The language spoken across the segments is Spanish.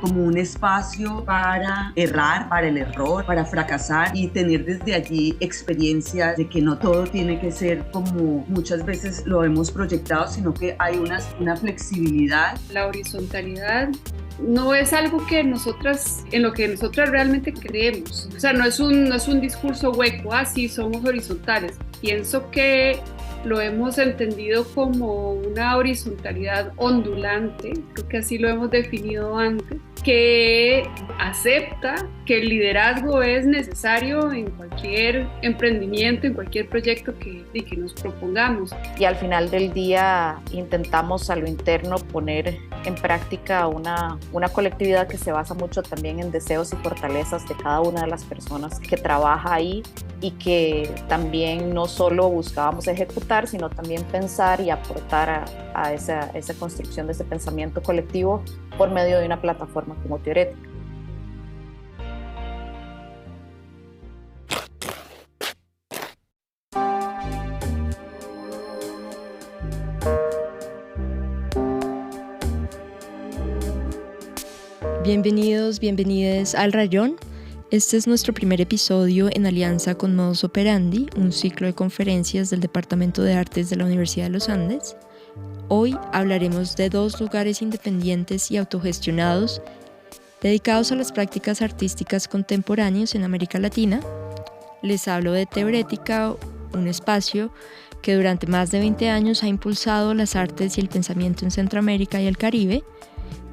como un espacio para errar, para el error, para fracasar y tener desde allí experiencias de que no todo tiene que ser como muchas veces lo hemos proyectado, sino que hay una flexibilidad. La horizontalidad no es algo que en lo que nosotras realmente creemos. O sea, no es un discurso hueco, sí, somos horizontales. Pienso que lo hemos entendido como una horizontalidad ondulante, creo que así lo hemos definido antes, que acepta que el liderazgo es necesario en cualquier emprendimiento, en cualquier proyecto que nos propongamos. Y al final del día intentamos a lo interno poner en práctica una colectividad que se basa mucho también en deseos y fortalezas de cada una de las personas que trabaja ahí, y que también no solo buscábamos ejecutar, sino también pensar y aportar a esa construcción de ese pensamiento colectivo por medio de una plataforma como Teorética. Bienvenidos, bienvenides al Rayón. Este es nuestro primer episodio en alianza con Modus Operandi, un ciclo de conferencias del Departamento de Artes de la Universidad de los Andes. Hoy hablaremos de 2 lugares independientes y autogestionados dedicados a las prácticas artísticas contemporáneas en América Latina. Les hablo de Teorética, un espacio que durante más de 20 años ha impulsado las artes y el pensamiento en Centroamérica y el Caribe,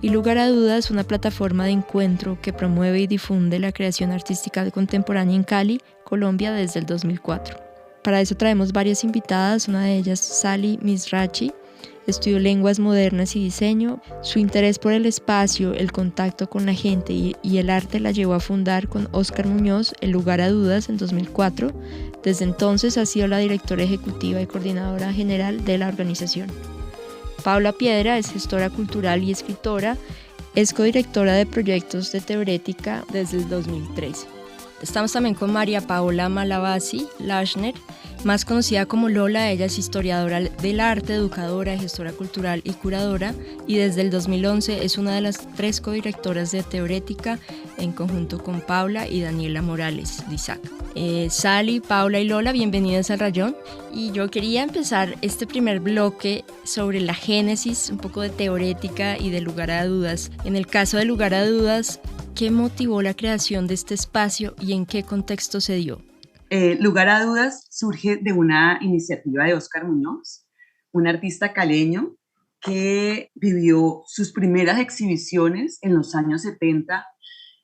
y Lugar a Dudas, una plataforma de encuentro que promueve y difunde la creación artística contemporánea en Cali, Colombia, desde el 2004. Para eso traemos varias invitadas, una de ellas Sally Mizrachi, estudió lenguas modernas y diseño. Su interés por el espacio, el contacto con la gente y el arte la llevó a fundar con Óscar Muñoz el Lugar a Dudas en 2004. Desde entonces ha sido la directora ejecutiva y coordinadora general de la organización. Paula Piedra es gestora cultural y escritora, es codirectora de proyectos de Teorética desde el 2013. Estamos también con María Paola Malavasi Lashner, más conocida como Lola. Ella es historiadora del arte, educadora, gestora cultural y curadora, y desde el 2011 es una de las 3 codirectoras de Teorética en conjunto con Paula y Daniela Morales Lizac. Sally, Paula y Lola, bienvenidas al Rayón. Y yo quería empezar este primer bloque sobre la génesis, un poco de Teorética y de Lugar a Dudas. En el caso de Lugar a Dudas, ¿qué motivó la creación de este espacio y en qué contexto se dio? Lugar a Dudas surge de una iniciativa de Óscar Muñoz, un artista caleño que vivió sus primeras exhibiciones en los años 70,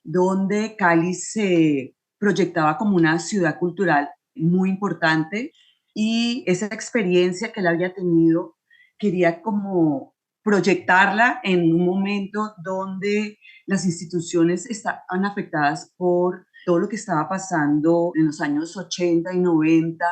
donde Cali se proyectaba como una ciudad cultural muy importante, y esa experiencia que él había tenido quería como proyectarla en un momento donde las instituciones estaban afectadas por todo lo que estaba pasando en los años 80 y 90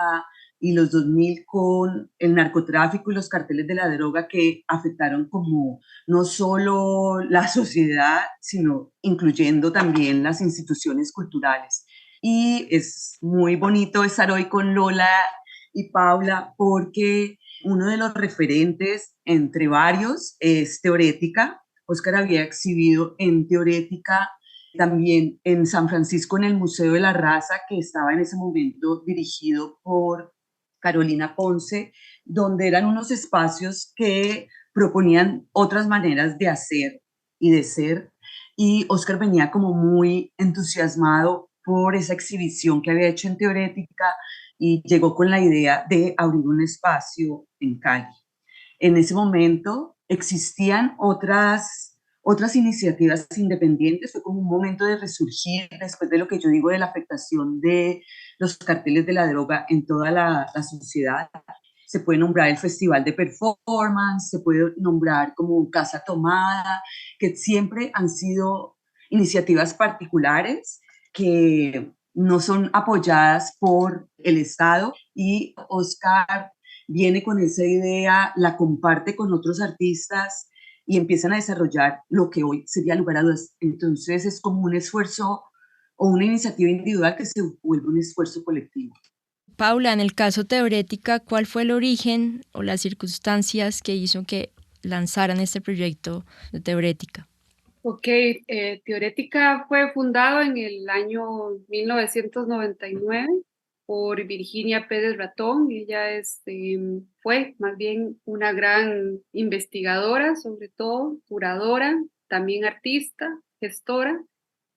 y los 2000 con el narcotráfico y los carteles de la droga, que afectaron como no solo la sociedad, sino incluyendo también las instituciones culturales. Y es muy bonito estar hoy con Lola y Paula porque uno de los referentes entre varios es Teorética. Óscar había exhibido en Teorética, también en San Francisco en el Museo de la Raza, que estaba en ese momento dirigido por Carolina Ponce, donde eran unos espacios que proponían otras maneras de hacer y de ser. Y Óscar venía como muy entusiasmado por esa exhibición que había hecho en Teorética y llegó con la idea de abrir un espacio en Cali. En ese momento existían otras iniciativas independientes. Fue como un momento de resurgir después de lo que yo digo de la afectación de los carteles de la droga en toda la sociedad. Se puede nombrar el Festival de Performance, se puede nombrar como Casa Tomada, que siempre han sido iniciativas particulares que no son apoyadas por el Estado, y Óscar viene con esa idea, la comparte con otros artistas y empiezan a desarrollar lo que hoy sería Lugar a Dudas. Entonces es como un esfuerzo o una iniciativa individual que se vuelve un esfuerzo colectivo. Paula, en el caso Teorética, ¿cuál fue el origen o las circunstancias que hizo que lanzaran este proyecto de Teorética? Ok, Teorética fue fundado en el año 1999 por Virginia Pérez Ratón. Ella fue más bien una gran investigadora, sobre todo, curadora, también artista, gestora.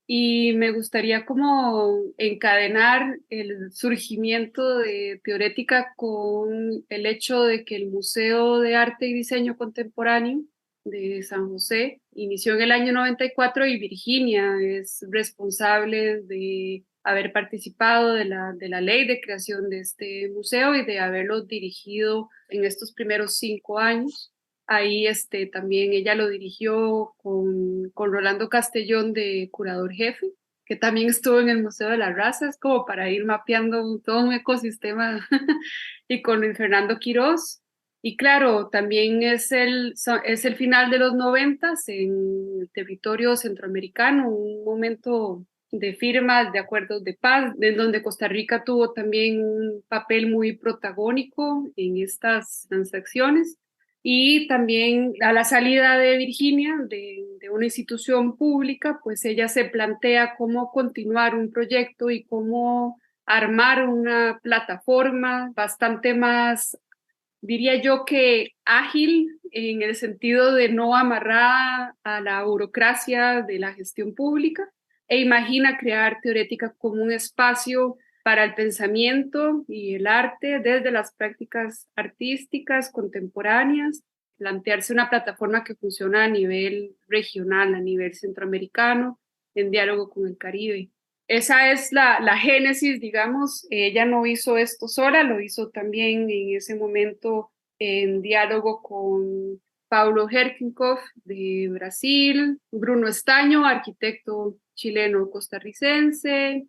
Y me gustaría como encadenar el surgimiento de Teorética con el hecho de que el Museo de Arte y Diseño Contemporáneo de San José inició en el año 94 y Virginia es responsable de haber participado de la ley de creación de este museo y de haberlo dirigido en estos primeros 5 años. Ahí también ella lo dirigió con Rolando Castellón de curador jefe, que también estuvo en el Museo de las Razas, como para ir mapeando todo un ecosistema, y con Luis Fernando Quirós. Y claro, también es el final de los 90 en el territorio centroamericano, un momento de firmas, de acuerdos de paz, en donde Costa Rica tuvo también un papel muy protagónico en estas transacciones. Y también a la salida de Virginia, de una institución pública, pues ella se plantea cómo continuar un proyecto y cómo armar una plataforma bastante más, diría yo, que ágil, en el sentido de no amarrar a la burocracia de la gestión pública, e imagina crear Teorética como un espacio para el pensamiento y el arte desde las prácticas artísticas contemporáneas, plantearse una plataforma que funciona a nivel regional, a nivel centroamericano, en diálogo con el Caribe. Esa es la génesis, digamos. Ella no hizo esto sola, lo hizo también en ese momento en diálogo con Paulo Herkenhoff de Brasil, Bruno Estaño, arquitecto chileno-costarricense.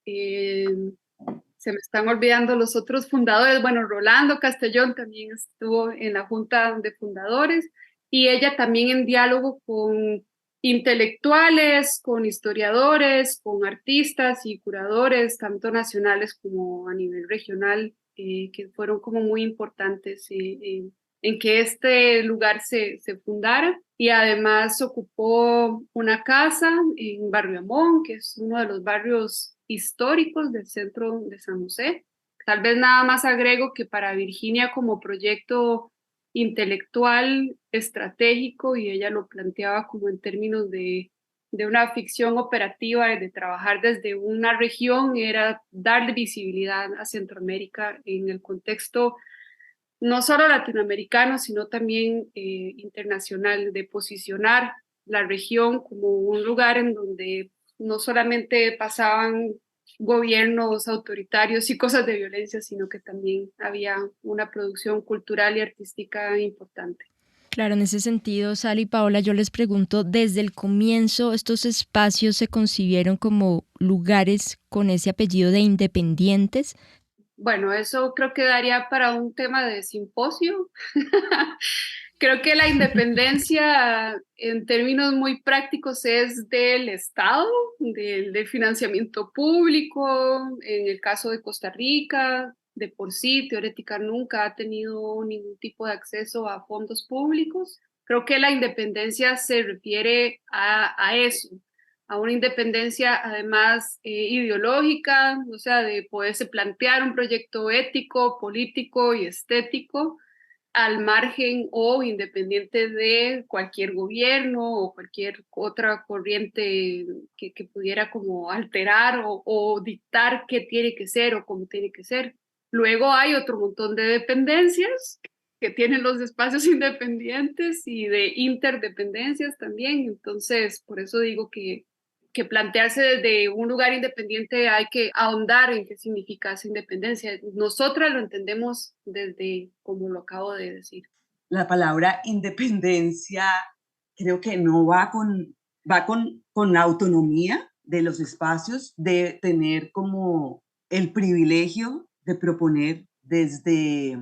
Se me están olvidando los otros fundadores. Bueno, Rolando Castellón también estuvo en la junta de fundadores, y ella también en diálogo con intelectuales, con historiadores, con artistas y curadores, tanto nacionales como a nivel regional, que fueron como muy importantes en que este lugar se fundara. Y además ocupó una casa en Barrio Amón, que es uno de los barrios históricos del centro de San José. Tal vez nada más agrego que para Virginia, como proyecto intelectual estratégico, y ella lo planteaba como en términos de una ficción operativa, de trabajar desde una región, era darle visibilidad a Centroamérica en el contexto no solo latinoamericano, sino también internacional, de posicionar la región como un lugar en donde no solamente pasaban gobiernos autoritarios y cosas de violencia, sino que también había una producción cultural y artística importante. Claro, en ese sentido, Sally y Paola, yo les pregunto, desde el comienzo, ¿estos espacios se concibieron como lugares con ese apellido de independientes? Bueno, eso creo que daría para un tema de simposio. Creo que la independencia en términos muy prácticos es del Estado, del financiamiento público. En el caso de Costa Rica, de por sí, Teorética nunca ha tenido ningún tipo de acceso a fondos públicos. Creo que la independencia se refiere a eso, a una independencia además ideológica, o sea, de poderse plantear un proyecto ético, político y estético al margen o independiente de cualquier gobierno o cualquier otra corriente que pudiera como alterar o dictar qué tiene que ser o cómo tiene que ser. Luego hay otro montón de dependencias que tienen los espacios independientes y de interdependencias también. Entonces, por eso digo que plantearse desde un lugar independiente hay que ahondar en qué significa esa independencia. Nosotras lo entendemos desde, como lo acabo de decir. La palabra independencia creo que no va con la autonomía de los espacios, de tener como el privilegio de proponer desde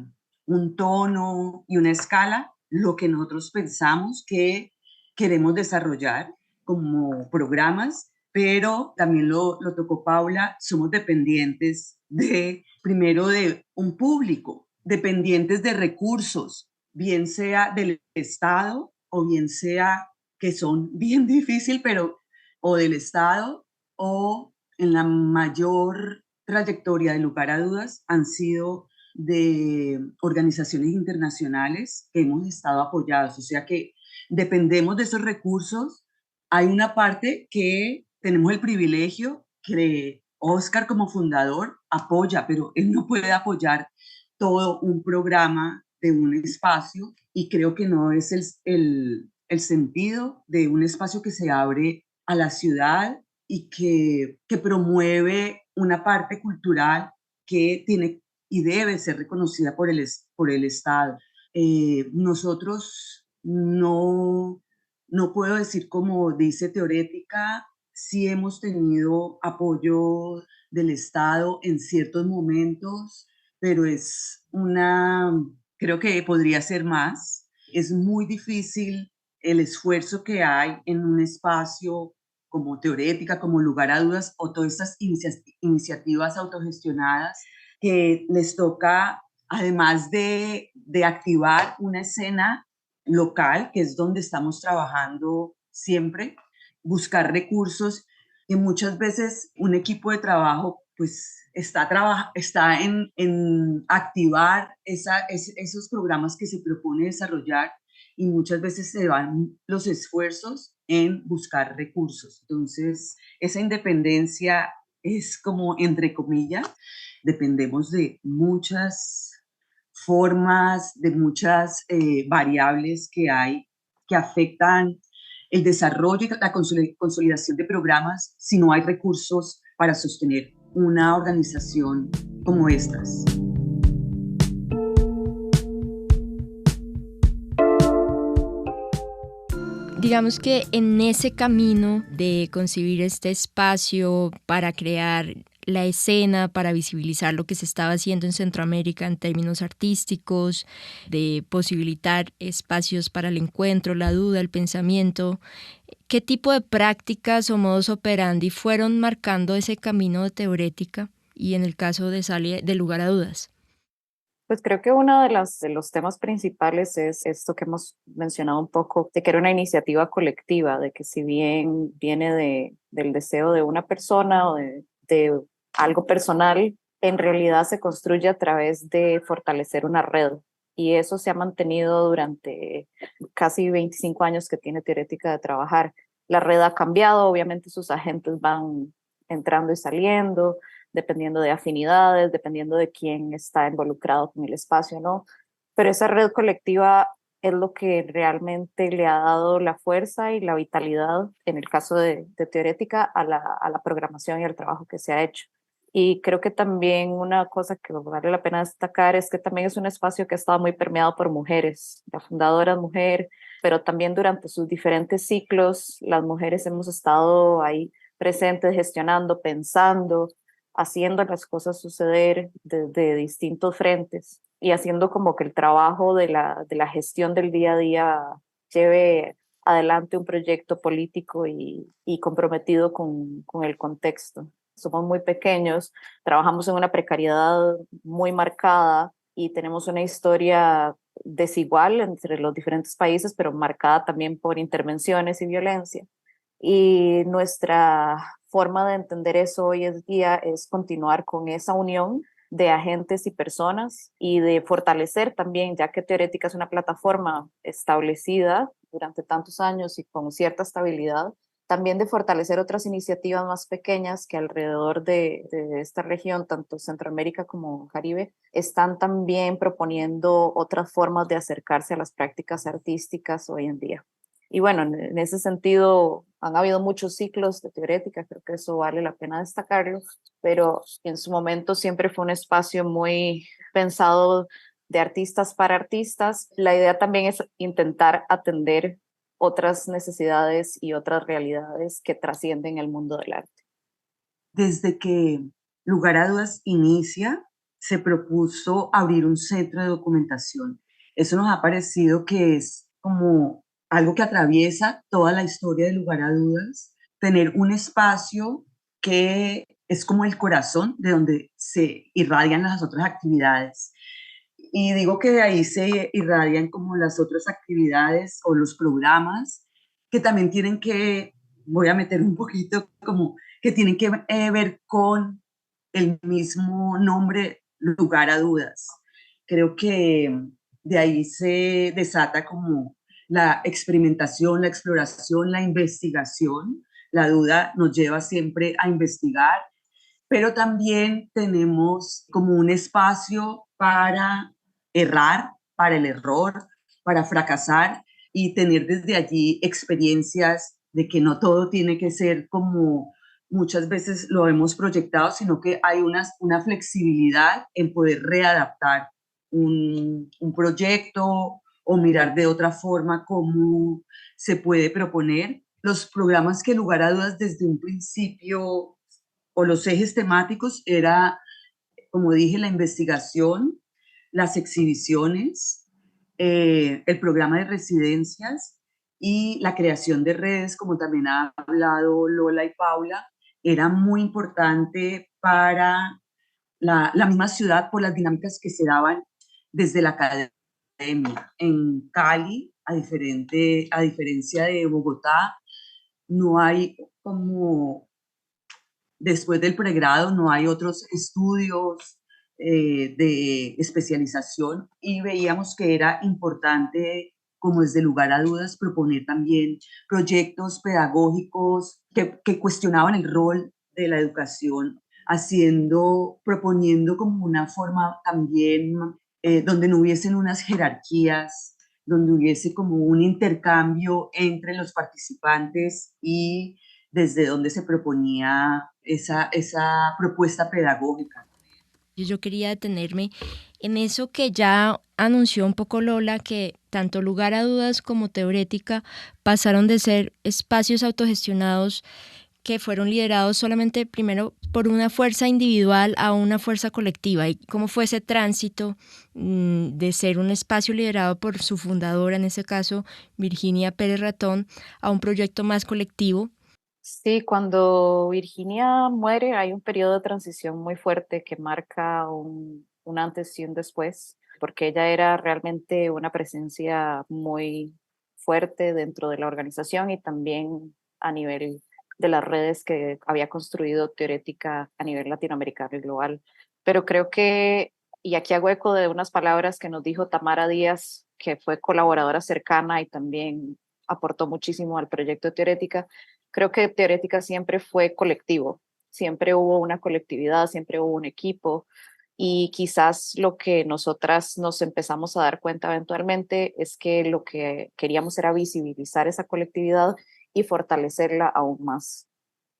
un tono y una escala lo que nosotros pensamos que queremos desarrollar como programas, pero también lo tocó Paula, somos dependientes primero de un público, dependientes de recursos, bien sea del Estado o bien sea que son bien difíciles, pero o del Estado o en la mayor trayectoria, de lugar a dudas, han sido de organizaciones internacionales que hemos estado apoyados. O sea que dependemos de esos recursos. Hay una parte que tenemos el privilegio que Oscar como fundador apoya, pero él no puede apoyar todo un programa de un espacio y creo que no es el sentido de un espacio que se abre a la ciudad y que promueve una parte cultural que tiene y debe ser reconocida por el Estado. Nosotros no puedo decir como dice Teorética, sí hemos tenido apoyo del Estado en ciertos momentos, pero creo que podría ser más. Es muy difícil el esfuerzo que hay en un espacio como Teorética, como Lugar a Dudas, o todas estas iniciativas autogestionadas que les toca, además de activar una escena local, que es donde estamos trabajando siempre, buscar recursos, y muchas veces un equipo de trabajo pues está en activar esos programas que se propone desarrollar, y muchas veces se van los esfuerzos en buscar recursos. Entonces, esa independencia es como, entre comillas, dependemos de muchas formas, de muchas variables que hay que afectan el desarrollo y la consolidación de programas si no hay recursos para sostener una organización como estas. Digamos que en ese camino de concebir este espacio para crear la escena, para visibilizar lo que se estaba haciendo en Centroamérica en términos artísticos, de posibilitar espacios para el encuentro, la duda, el pensamiento, ¿qué tipo de prácticas o modus operandi fueron marcando ese camino de Teorética y en el caso de Sally, de Lugar a Dudas? Pues creo que uno de los temas principales es esto que hemos mencionado un poco, de que era una iniciativa colectiva, de que si bien viene del deseo de una persona o de algo personal, en realidad se construye a través de fortalecer una red. Y eso se ha mantenido durante casi 25 años que tiene Teorética de trabajar. La red ha cambiado, obviamente sus agentes van entrando y saliendo, dependiendo de afinidades, dependiendo de quién está involucrado con el espacio, ¿no? Pero esa red colectiva es lo que realmente le ha dado la fuerza y la vitalidad, en el caso de Teorética, a la programación y al trabajo que se ha hecho. Y creo que también una cosa que vale la pena destacar es que también es un espacio que ha estado muy permeado por mujeres. La fundadora es mujer, pero también durante sus diferentes ciclos, las mujeres hemos estado ahí presentes, gestionando, pensando, haciendo las cosas suceder desde distintos frentes y haciendo como que el trabajo de la gestión del día a día lleve adelante un proyecto político y comprometido con el contexto. Somos muy pequeños, trabajamos en una precariedad muy marcada y tenemos una historia desigual entre los diferentes países, pero marcada también por intervenciones y violencia. Y nuestra forma de entender eso hoy en día es continuar con esa unión de agentes y personas y de fortalecer también, ya que Teorética es una plataforma establecida durante tantos años y con cierta estabilidad, también de fortalecer otras iniciativas más pequeñas que alrededor de esta región, tanto Centroamérica como Caribe, están también proponiendo otras formas de acercarse a las prácticas artísticas hoy en día. Y bueno, en ese sentido han habido muchos ciclos de Teorética, creo que eso vale la pena destacarlo, pero en su momento siempre fue un espacio muy pensado de artistas para artistas. La idea también es intentar atender otras necesidades y otras realidades que trascienden el mundo del arte. Desde que Lugar a Dudas inicia, se propuso abrir un centro de documentación. Eso nos ha parecido que es como algo que atraviesa toda la historia de Lugar a Dudas, tener un espacio que es como el corazón de donde se irradian las otras actividades. Y digo que de ahí se irradian como las otras actividades o los programas que también tienen que, voy a meter un poquito como que tienen que ver con el mismo nombre, lugar a dudas. Creo que de ahí se desata como la experimentación, la exploración, la investigación. La duda nos lleva siempre a investigar, pero también tenemos como un espacio para errar, para el error, para fracasar y tener desde allí experiencias de que no todo tiene que ser como muchas veces lo hemos proyectado, sino que hay una flexibilidad en poder readaptar un proyecto o mirar de otra forma cómo se puede proponer. Los programas que lugar a dudas desde un principio o los ejes temáticos era, como dije, la investigación, las exhibiciones, el programa de residencias y la creación de redes, como también ha hablado Lola y Paula, era muy importante para la misma ciudad por las dinámicas que se daban desde la academia. En Cali, a diferencia de Bogotá, no hay como después del pregrado no hay otros estudios de especialización y veíamos que era importante, como desde lugar a dudas, proponer también proyectos pedagógicos que cuestionaban el rol de la educación, proponiendo como una forma también donde no hubiesen unas jerarquías, donde hubiese como un intercambio entre los participantes y desde donde se proponía esa propuesta pedagógica. Yo quería detenerme en eso que ya anunció un poco Lola, que tanto lugar a dudas como teorética pasaron de ser espacios autogestionados que fueron liderados solamente primero por una fuerza individual a una fuerza colectiva, y cómo fue ese tránsito de ser un espacio liderado por su fundadora, en ese caso Virginia Pérez Ratón, a un proyecto más colectivo. Sí, cuando Virginia muere hay un periodo de transición muy fuerte que marca un antes y un después, porque ella era realmente una presencia muy fuerte dentro de la organización y también a nivel de las redes que había construido Teorética a nivel latinoamericano y global. Pero creo que, y aquí hago eco de unas palabras que nos dijo Tamara Díaz, que fue colaboradora cercana y también aportó muchísimo al proyecto Teorética. Creo que Teorética siempre fue colectivo, siempre hubo una colectividad, siempre hubo un equipo y quizás lo que nosotras nos empezamos a dar cuenta eventualmente es que lo que queríamos era visibilizar esa colectividad y fortalecerla aún más.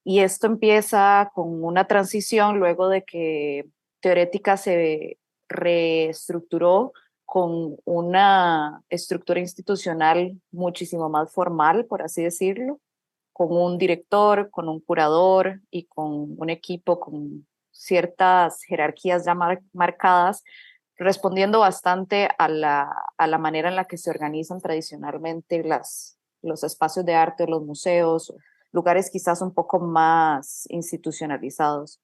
Y esto empieza con una transición luego de que Teorética se reestructuró con una estructura institucional muchísimo más formal, por así decirlo, con un director, con un curador y con un equipo con ciertas jerarquías ya marcadas, respondiendo bastante a la manera en la que se organizan tradicionalmente los espacios de arte, los museos, lugares quizás un poco más institucionalizados.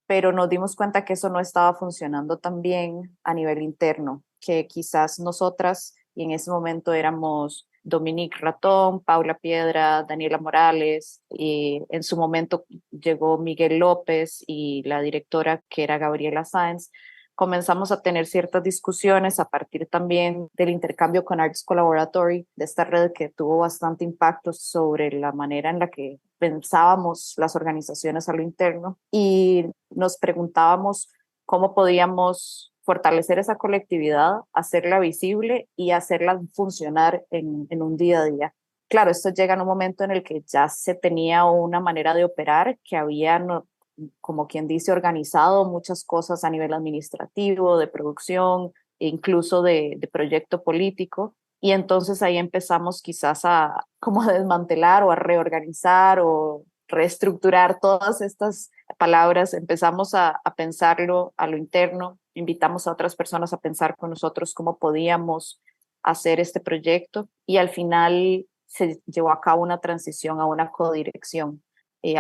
Pero nos dimos cuenta que eso no estaba funcionando tan bien a nivel interno, que quizás nosotras, y en ese momento éramos Dominique Ratón, Paula Piedra, Daniela Morales, y en su momento llegó Miguel López y la directora que era Gabriela Sáenz. Comenzamos a tener ciertas discusiones a partir también del intercambio con Arts Collaboratory, de esta red que tuvo bastante impacto sobre la manera en la que pensábamos las organizaciones a lo interno, y nos preguntábamos cómo podíamos fortalecer esa colectividad, hacerla visible y hacerla funcionar en un día a día. Claro, esto llega en un momento en el que ya se tenía una manera de operar, que había, como quien dice, organizado muchas cosas a nivel administrativo, de producción, e incluso de proyecto político. Y entonces ahí empezamos quizás a como a desmantelar o a reorganizar o reestructurar todas estas palabras. Empezamos a pensarlo a lo interno, invitamos a otras personas a pensar con nosotros cómo podíamos hacer este proyecto y al final se llevó a cabo una transición a una codirección.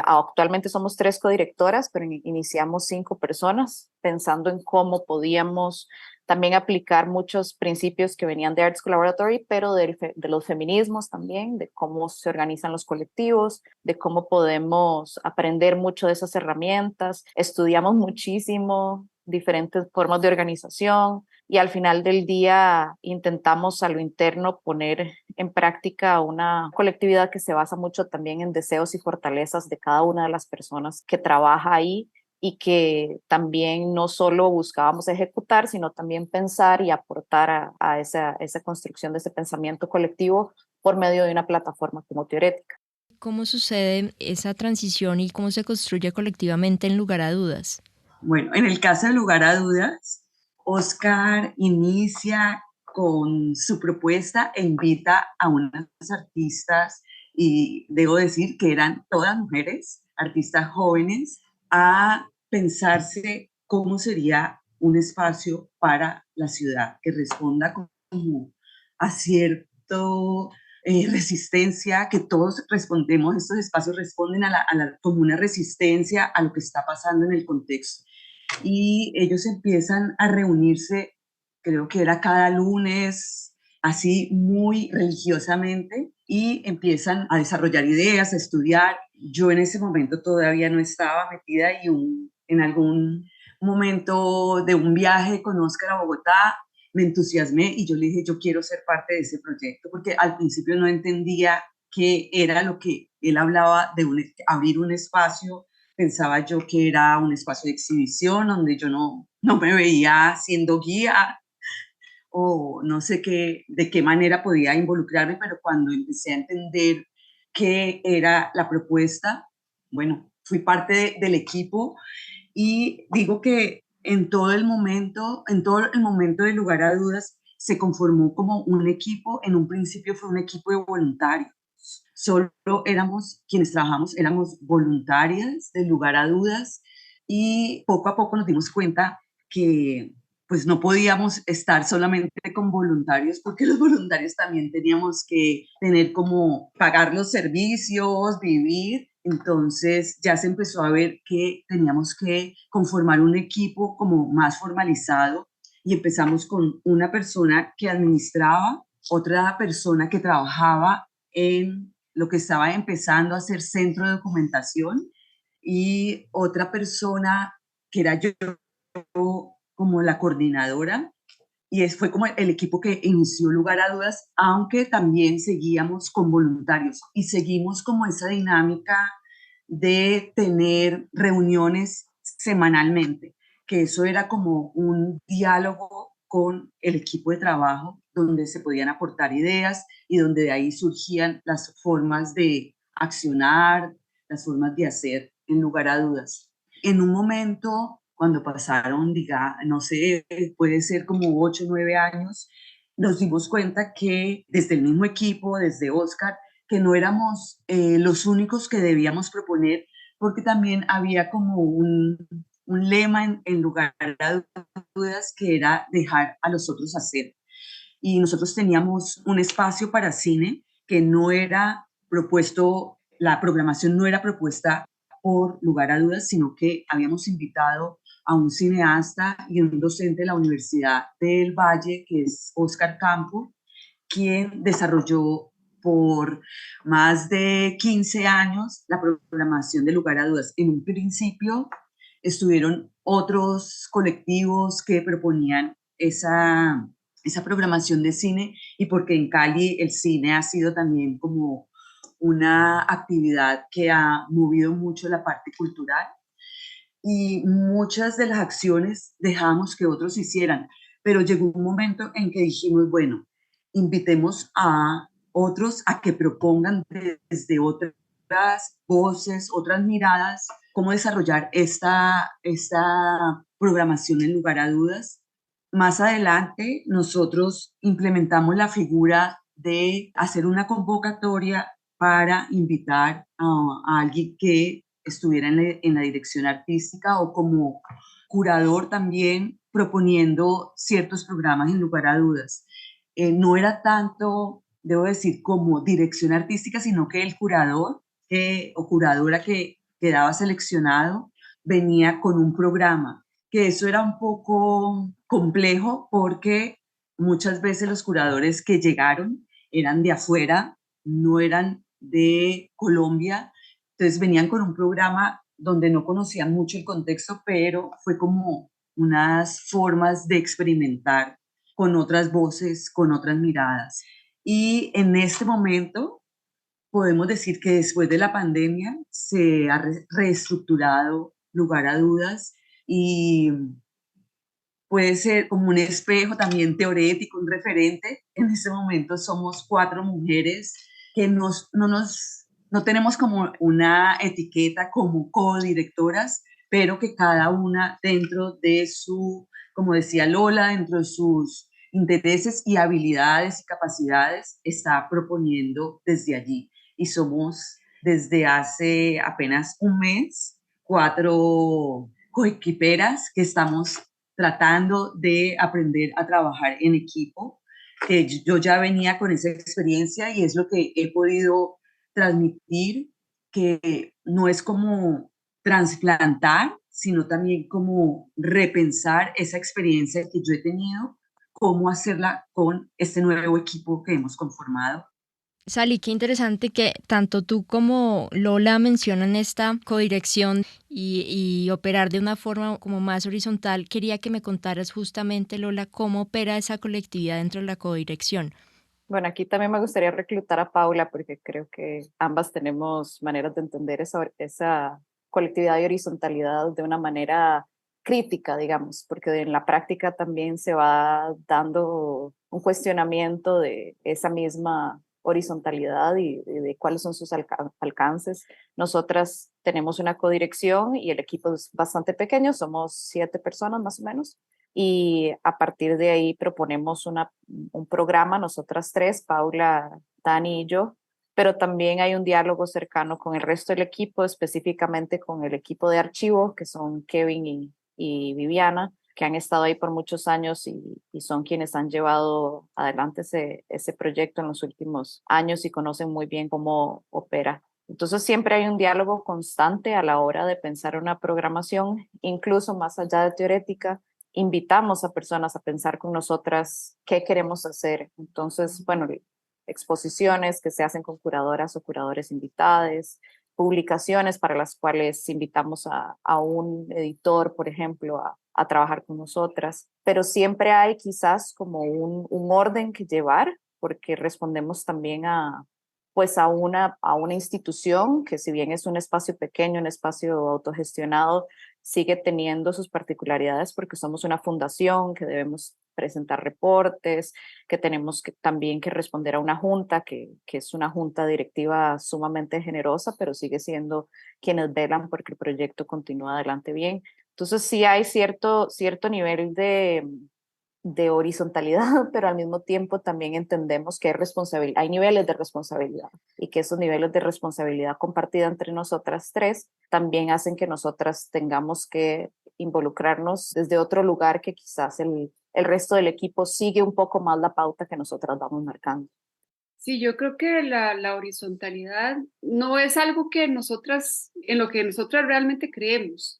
Actualmente somos 3 codirectoras, pero iniciamos 5 personas pensando en cómo podíamos también aplicar muchos principios que venían de Arts Collaboratory, pero de los feminismos también, de cómo se organizan los colectivos, de cómo podemos aprender mucho de esas herramientas. Estudiamos muchísimo diferentes formas de organización y al final del día intentamos a lo interno poner en práctica una colectividad que se basa mucho también en deseos y fortalezas de cada una de las personas que trabaja ahí, y que también no solo buscábamos ejecutar, sino también pensar y aportar a esa construcción de ese pensamiento colectivo por medio de una plataforma como Teorética. ¿Cómo sucede esa transición y cómo se construye colectivamente en Lugar a Dudas? Bueno, en el caso de Lugar a Dudas, Oscar inicia con su propuesta e invita a unas artistas, y debo decir que eran todas mujeres, artistas jóvenes, a pensarse cómo sería un espacio para la ciudad que responda como a cierto resistencia, que todos respondemos, estos espacios responden como una resistencia a lo que está pasando en el contexto. Y ellos empiezan a reunirse, creo que era cada lunes, así muy religiosamente, y empiezan a desarrollar ideas, a estudiar. Yo en ese momento todavía no estaba metida y en algún momento de un viaje con Oscar a Bogotá me entusiasmé y yo le dije, yo quiero ser parte de ese proyecto, porque al principio no entendía qué era lo que él hablaba de abrir un espacio. Pensaba yo que era un espacio de exhibición donde yo no me veía siendo guía o no sé de qué manera podía involucrarme, pero cuando empecé a entender qué era la propuesta, bueno, fui parte del equipo y digo que en todo el momento de Lugar a Dudas, se conformó como un equipo. En un principio fue un equipo de voluntarios. Solo éramos quienes trabajamos, éramos voluntarias del Lugar a Dudas, y poco a poco nos dimos cuenta que pues no podíamos estar solamente con voluntarios, porque los voluntarios también teníamos que tener como pagar los servicios, vivir. Entonces ya se empezó a ver que teníamos que conformar un equipo como más formalizado, y empezamos con una persona que administraba, otra persona que trabajaba en lo que estaba empezando a ser centro de documentación, y otra persona que era yo como la coordinadora, y fue como el equipo que inició Lugar a Dudas, aunque también seguíamos con voluntarios y seguimos como esa dinámica de tener reuniones semanalmente, que eso era como un diálogo con el equipo de trabajo donde se podían aportar ideas y donde de ahí surgían las formas de accionar, las formas de hacer en Lugar a Dudas. En un momento, cuando pasaron, diga, no sé, puede ser como 8 o 9 años, nos dimos cuenta que desde el mismo equipo, desde Oscar, que no éramos los únicos que debíamos proponer, porque también había como un lema en Lugar a Dudas, que era dejar a los otros hacer. Y nosotros teníamos un espacio para cine que no era propuesto, la programación no era propuesta por Lugar a Dudas, sino que habíamos invitado a un cineasta y un docente de la Universidad del Valle, que es Oscar Campo, quien desarrolló por más de 15 años la programación de Lugar a Dudas. En un principio estuvieron otros colectivos que proponían esa programación de cine, y porque en Cali el cine ha sido también como una actividad que ha movido mucho la parte cultural, y muchas de las acciones dejamos que otros hicieran, pero llegó un momento en que dijimos, bueno, invitemos a otros a que propongan desde otras voces, otras miradas, cómo desarrollar esta programación en Lugar a Dudas. Más adelante, nosotros implementamos la figura de hacer una convocatoria para invitar a alguien que estuviera en la dirección artística o como curador también, proponiendo ciertos programas en Lugar a Dudas. No era tanto, debo decir, como dirección artística, sino que el curador o curadora que quedaba seleccionado venía con un programa, que eso era un poco complejo porque muchas veces los curadores que llegaron eran de afuera, no eran de Colombia, entonces venían con un programa donde no conocían mucho el contexto, pero fue como unas formas de experimentar con otras voces, con otras miradas. Y en este momento podemos decir que después de la pandemia se ha reestructurado lugar a dudas y puede ser como un espejo también teorético, un referente. En este momento somos 4 mujeres que no tenemos como una etiqueta como codirectoras, pero que cada una dentro de su, como decía Lola, dentro de sus intereses y habilidades y capacidades, está proponiendo desde allí. Y somos desde hace apenas un mes 4 coequiperas que estamos tratando de aprender a trabajar en equipo, que yo ya venía con esa experiencia y es lo que he podido transmitir, que no es como trasplantar, sino también como repensar esa experiencia que yo he tenido, cómo hacerla con este nuevo equipo que hemos conformado. Sally, qué interesante que tanto tú como Lola mencionan esta codirección y operar de una forma como más horizontal. Quería que me contaras justamente, Lola, cómo opera esa colectividad dentro de la codirección. Bueno, aquí también me gustaría reclutar a Paula porque creo que ambas tenemos maneras de entender esa colectividad y horizontalidad de una manera crítica, digamos, porque en la práctica también se va dando un cuestionamiento de esa misma horizontalidad y de cuáles son sus alcances. Nosotras tenemos una codirección y el equipo es bastante pequeño, somos 7 personas más o menos y a partir de ahí proponemos un programa, nosotras 3, Paula, Dani y yo, pero también hay un diálogo cercano con el resto del equipo, específicamente con el equipo de archivo, que son Kevin y Viviana, que han estado ahí por muchos años y son quienes han llevado adelante ese proyecto en los últimos años y conocen muy bien cómo opera. Entonces siempre hay un diálogo constante a la hora de pensar una programación, incluso más allá de teorética. Invitamos a personas a pensar con nosotras qué queremos hacer. Entonces, bueno, exposiciones que se hacen con curadoras o curadores invitados, publicaciones para las cuales invitamos a un editor, por ejemplo, a trabajar con nosotras, pero siempre hay quizás como un orden que llevar, porque respondemos también pues a una institución que si bien es un espacio pequeño, un espacio autogestionado, sigue teniendo sus particularidades porque somos una fundación que debemos presentar reportes, que tenemos también que responder a una junta, que es una junta directiva sumamente generosa, pero sigue siendo quienes velan porque el proyecto continúe adelante bien. Entonces sí hay cierto nivel de horizontalidad, pero al mismo tiempo también entendemos que hay niveles de responsabilidad y que esos niveles de responsabilidad compartida entre nosotras 3 también hacen que nosotras tengamos que involucrarnos desde otro lugar que quizás el resto del equipo sigue un poco más la pauta que nosotras vamos marcando. Sí, yo creo que la horizontalidad no es algo que en lo que nosotras realmente creemos.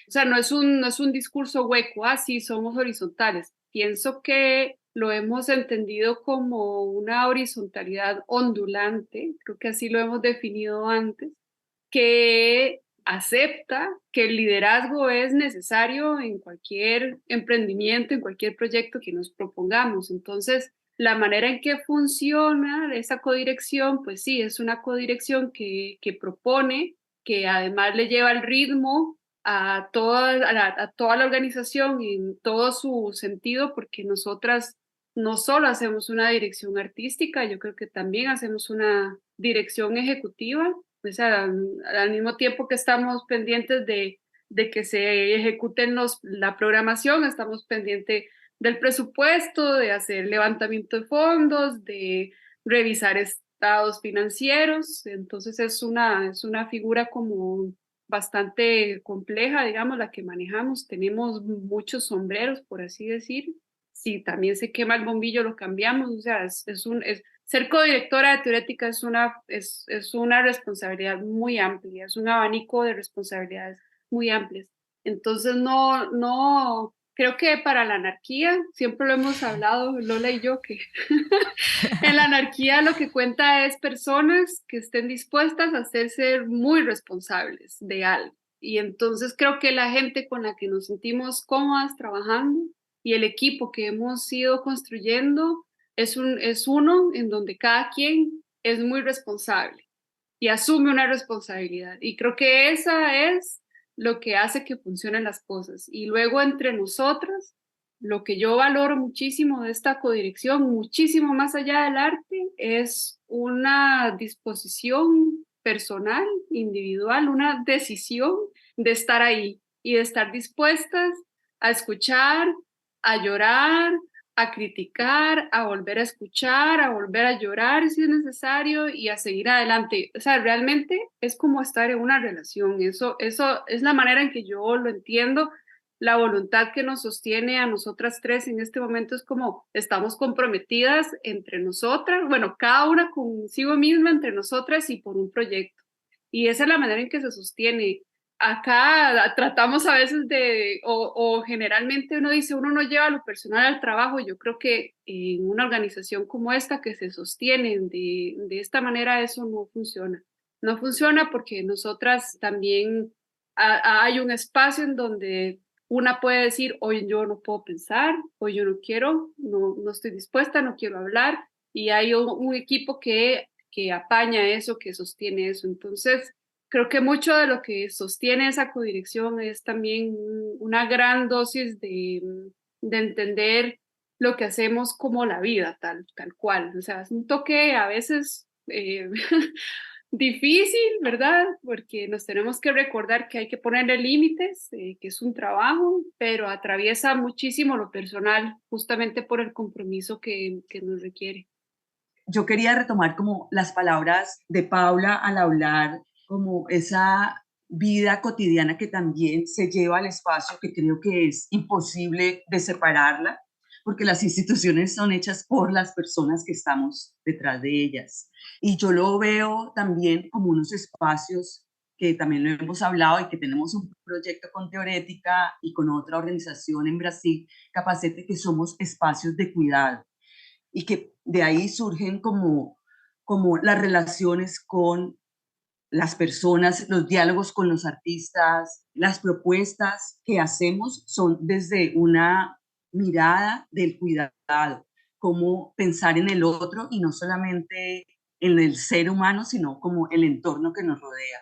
O sea, no es un discurso hueco, sí, somos horizontales. Pienso que lo hemos entendido como una horizontalidad ondulante, creo que así lo hemos definido antes, que acepta que el liderazgo es necesario en cualquier emprendimiento, en cualquier proyecto que nos propongamos. Entonces, la manera en que funciona esa codirección, pues sí, es una codirección que propone, que además le lleva el ritmo a toda la organización en todo su sentido, porque nosotras no solo hacemos una dirección artística, yo creo que también hacemos una dirección ejecutiva, o sea, al mismo tiempo que estamos pendientes de que se ejecuten la programación, estamos pendientes del presupuesto, de hacer levantamiento de fondos, de revisar estados financieros. Entonces es una figura como bastante compleja, digamos, la que manejamos. Tenemos muchos sombreros, por así decir. si también se quema el bombillo, lo cambiamos. O sea, ser codirectora de Teorética es una responsabilidad muy amplia, es un abanico de responsabilidades muy amplias. Entonces, no, creo que para la anarquía, siempre lo hemos hablado, Lola y yo, que en la anarquía lo que cuenta es personas que estén dispuestas a hacerse muy responsables de algo. Y entonces creo que la gente con la que nos sentimos cómodas trabajando y el equipo que hemos ido construyendo es uno en donde cada quien es muy responsable y asume una responsabilidad. Y creo que esa es lo que hace que funcionen las cosas. Y luego entre nosotras, lo que yo valoro muchísimo de esta codirección, muchísimo más allá del arte, es una disposición personal, individual, una decisión de estar ahí y de estar dispuestas a escuchar, a llorar, a criticar, a volver a escuchar, a volver a llorar si es necesario y a seguir adelante. O sea, realmente es como estar en una relación. Eso es la manera en que yo lo entiendo. La voluntad que nos sostiene a nosotras tres en este momento es como estamos comprometidas entre nosotras, bueno, cada una consigo misma, entre nosotras y por un proyecto. Y esa es la manera en que se sostiene. Acá tratamos a veces o generalmente uno dice, uno no lleva lo personal al trabajo. Yo creo que en una organización como esta que se sostiene de esta manera, eso no funciona. No funciona porque nosotras también hay un espacio en donde una puede decir, hoy yo no puedo pensar, hoy yo no quiero, no estoy dispuesta, no quiero hablar, y hay un equipo que apaña eso, que sostiene eso. Entonces, creo que mucho de lo que sostiene esa codirección es también una gran dosis de entender lo que hacemos como la vida, tal cual. O sea, es un toque a veces difícil, ¿verdad? Porque nos tenemos que recordar que hay que ponerle límites, que es un trabajo, pero atraviesa muchísimo lo personal, justamente por el compromiso que nos requiere. Yo quería retomar como las palabras de Paula al hablar como esa vida cotidiana que también se lleva al espacio, que creo que es imposible de separarla, porque las instituciones son hechas por las personas que estamos detrás de ellas. Y yo lo veo también como unos espacios que también lo hemos hablado y que tenemos un proyecto con Teorética y con otra organización en Brasil, Capacete, que somos espacios de cuidado y que de ahí surgen como las relaciones con las personas, los diálogos con los artistas, las propuestas que hacemos son desde una mirada del cuidado, cómo pensar en el otro y no solamente en el ser humano, sino como el entorno que nos rodea.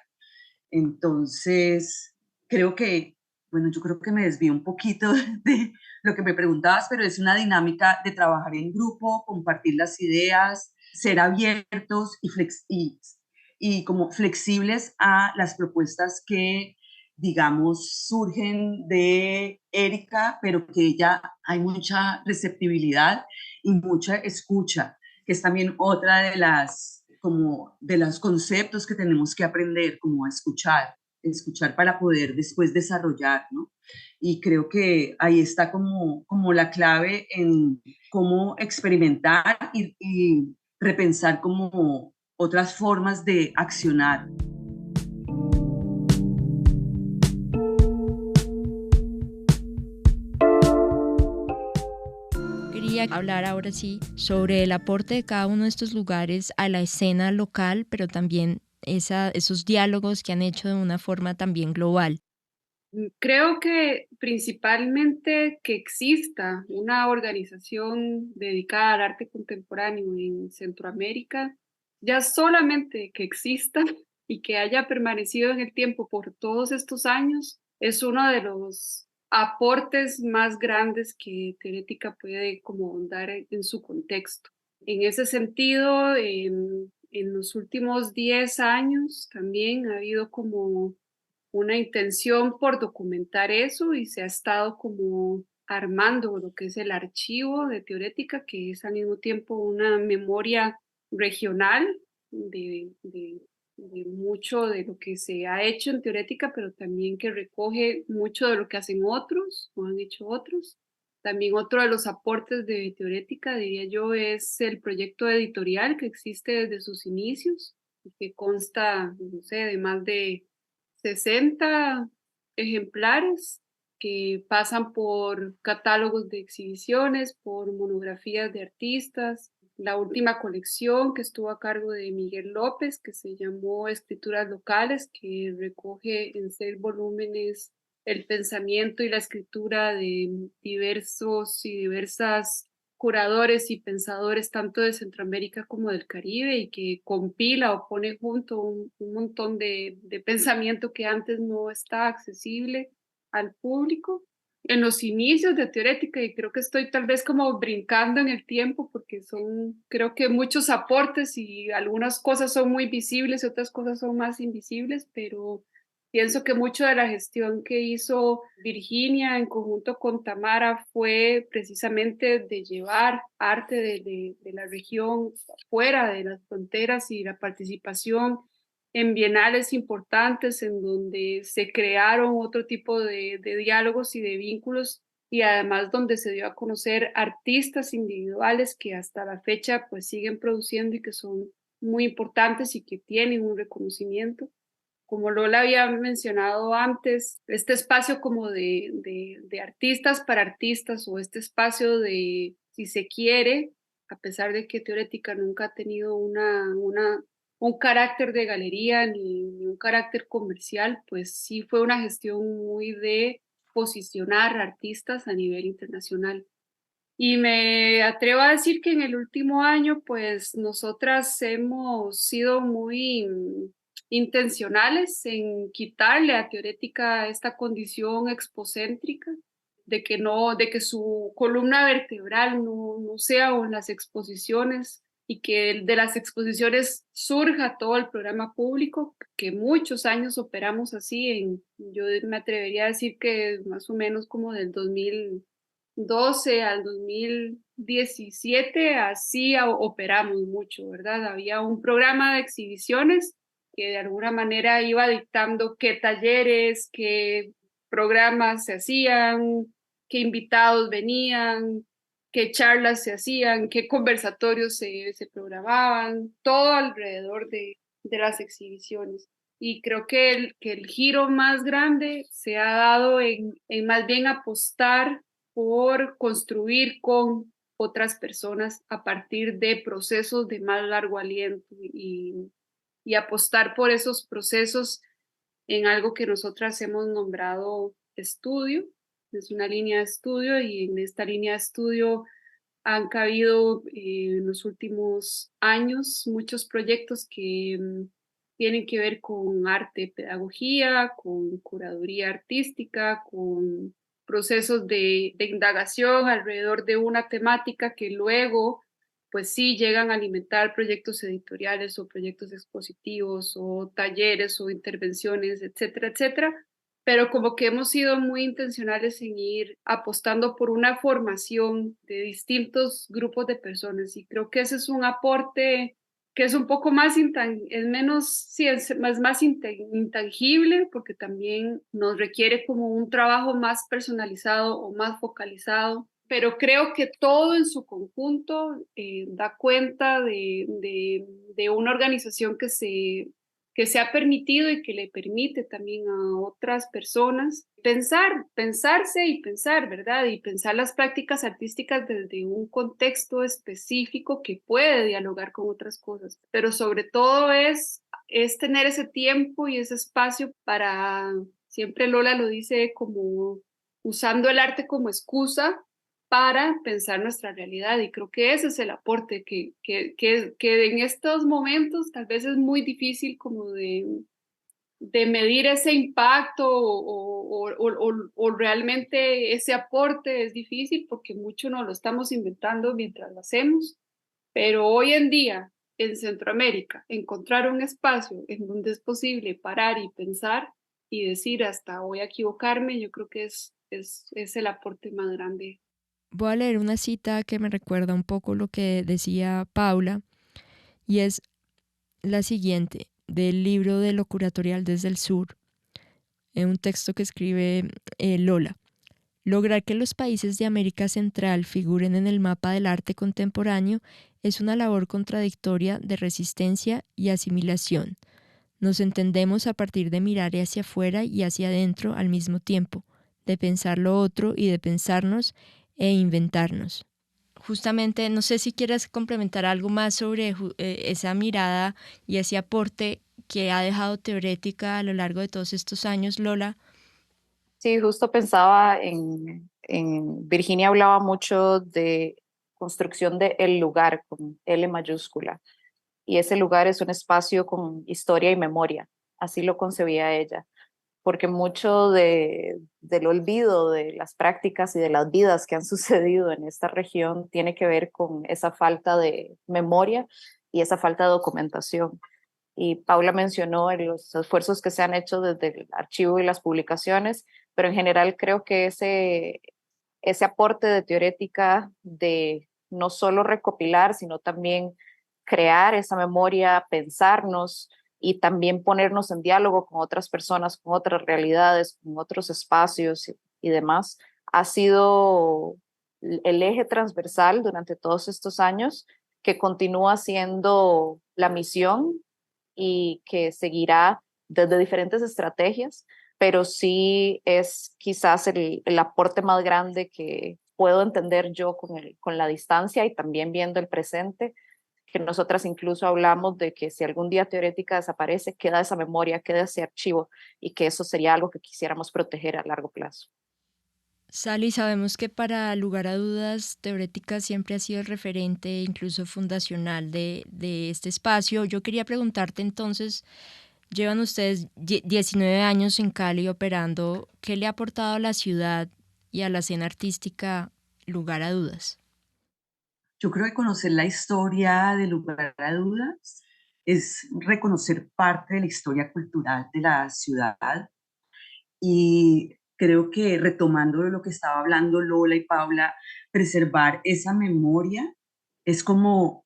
Entonces, creo que, bueno, yo creo que me desvío un poquito de lo que me preguntabas, pero es una dinámica de trabajar en grupo, compartir las ideas, ser abiertos y como flexibles a las propuestas que, digamos, surgen de Erika, pero que ya hay mucha receptibilidad y mucha escucha, que es también otra de las como de los conceptos que tenemos que aprender, como a escuchar para poder después desarrollar, ¿no? Y creo que ahí está como la clave en cómo experimentar y repensar como otras formas de accionar. Quería hablar ahora sí sobre el aporte de cada uno de estos lugares a la escena local, pero también esos diálogos que han hecho de una forma también global. Creo que principalmente que exista una organización dedicada al arte contemporáneo en Centroamérica, ya solamente que exista y que haya permanecido en el tiempo por todos estos años, es uno de los aportes más grandes que Teorética puede como dar en su contexto. En ese sentido, en los últimos 10 años también ha habido como una intención por documentar eso y se ha estado como armando lo que es el archivo de Teorética, que es al mismo tiempo una memoria regional de mucho de lo que se ha hecho en Teorética, pero también que recoge mucho de lo que hacen otros o han hecho otros. También otro de los aportes de Teorética, diría yo, es el proyecto editorial que existe desde sus inicios, que consta, no sé, de más de 60 ejemplares que pasan por catálogos de exhibiciones, por monografías de artistas. La última colección que estuvo a cargo de Miguel López, que se llamó Escrituras Locales, que recoge en 6 volúmenes el pensamiento y la escritura de diversos y diversas curadores y pensadores tanto de Centroamérica como del Caribe, y que compila o pone junto un montón de pensamiento que antes no estaba accesible al público. En los inicios de Teorética, y creo que estoy tal vez como brincando en el tiempo porque son, creo que muchos aportes y algunas cosas son muy visibles y otras cosas son más invisibles, pero pienso que mucho de la gestión que hizo Virginia en conjunto con Tamara fue precisamente de llevar arte de la región fuera de las fronteras, y la participación en bienales importantes en donde se crearon otro tipo de diálogos y de vínculos, y además donde se dio a conocer artistas individuales que hasta la fecha pues siguen produciendo y que son muy importantes y que tienen un reconocimiento. Como Lola había mencionado antes, este espacio como de artistas para artistas, o este espacio de, si se quiere, a pesar de que Teorética nunca ha tenido un carácter de galería ni un carácter comercial, pues sí fue una gestión muy de posicionar artistas a nivel internacional. Y me atrevo a decir que en el último año, pues nosotras hemos sido muy intencionales en quitarle a Teorética esta condición expocéntrica, de que no, de que su columna vertebral no sea en las exposiciones, y que de las exposiciones surja todo el programa público, que muchos años operamos así, yo me atrevería a decir que más o menos como del 2012 al 2017, así operamos mucho, ¿verdad? Había un programa de exhibiciones que de alguna manera iba dictando qué talleres, qué programas se hacían, qué invitados venían, qué charlas se hacían, qué conversatorios se programaban, todo alrededor de las exhibiciones. Y creo que el giro más grande se ha dado en más bien apostar por construir con otras personas a partir de procesos de más largo aliento, y apostar por esos procesos en algo que nosotras hemos nombrado estudio. Es una línea de estudio, y en esta línea de estudio han cabido en los últimos años muchos proyectos que tienen que ver con arte, pedagogía, con curaduría artística, con procesos de indagación alrededor de una temática que luego pues sí llegan a alimentar proyectos editoriales o proyectos expositivos o talleres o intervenciones, etcétera, etcétera. Pero como que hemos sido muy intencionales en ir apostando por una formación de distintos grupos de personas, y creo que ese es un aporte que es un poco más, es menos, sí, es más intangible, porque también nos requiere como un trabajo más personalizado o más focalizado, pero creo que todo en su conjunto da cuenta de una organización que se ha permitido y que le permite también a otras personas pensarse y pensar, ¿verdad? Y pensar las prácticas artísticas desde un contexto específico que puede dialogar con otras cosas. Pero sobre todo es tener ese tiempo y ese espacio para, siempre Lola lo dice, como usando el arte como excusa para pensar nuestra realidad, y creo que ese es el aporte que en estos momentos tal vez es muy difícil como de medir ese impacto o realmente ese aporte es difícil porque mucho nos lo estamos inventando mientras lo hacemos, pero hoy en día en Centroamérica encontrar un espacio en donde es posible parar y pensar y decir hasta voy a equivocarme, yo creo que es el aporte más grande. Voy a leer una cita que me recuerda un poco lo que decía Paula, y es la siguiente, del libro de lo curatorial desde el sur, en un texto que escribe Lola. Lograr que los países de América Central figuren en el mapa del arte contemporáneo es una labor contradictoria de resistencia y asimilación. Nos entendemos a partir de mirar hacia afuera y hacia adentro al mismo tiempo, de pensar lo otro y de pensarnos e inventarnos. Justamente, no sé si quieras complementar algo más sobre esa mirada y ese aporte que ha dejado Teorética a lo largo de todos estos años, Lola. Sí, justo pensaba Virginia hablaba mucho de construcción de el lugar con L mayúscula, y ese lugar es un espacio con historia y memoria, así lo concebía ella, porque mucho del olvido de las prácticas y de las vidas que han sucedido en esta región tiene que ver con esa falta de memoria y esa falta de documentación. Y Paula mencionó los esfuerzos que se han hecho desde el archivo y las publicaciones, pero en general creo que ese aporte de Teorética de no solo recopilar, sino también crear esa memoria, pensarnos y también ponernos en diálogo con otras personas, con otras realidades, con otros espacios y demás, ha sido el eje transversal durante todos estos años, que continúa siendo la misión y que seguirá desde diferentes estrategias, pero sí es quizás el aporte más grande que puedo entender yo con la distancia y también viendo el presente, que nosotras incluso hablamos de que si algún día Teorética desaparece, queda esa memoria, queda ese archivo, y que eso sería algo que quisiéramos proteger a largo plazo. Sally, sabemos que para lugar a dudas, Teorética siempre ha sido el referente, incluso fundacional de este espacio. Yo quería preguntarte entonces, llevan ustedes 19 años en Cali operando, ¿qué le ha aportado a la ciudad y a la escena artística lugar a dudas? Yo creo que conocer la historia de lugar a dudas es reconocer parte de la historia cultural de la ciudad, y creo que retomando de lo que estaba hablando Lola y Paula, preservar esa memoria es como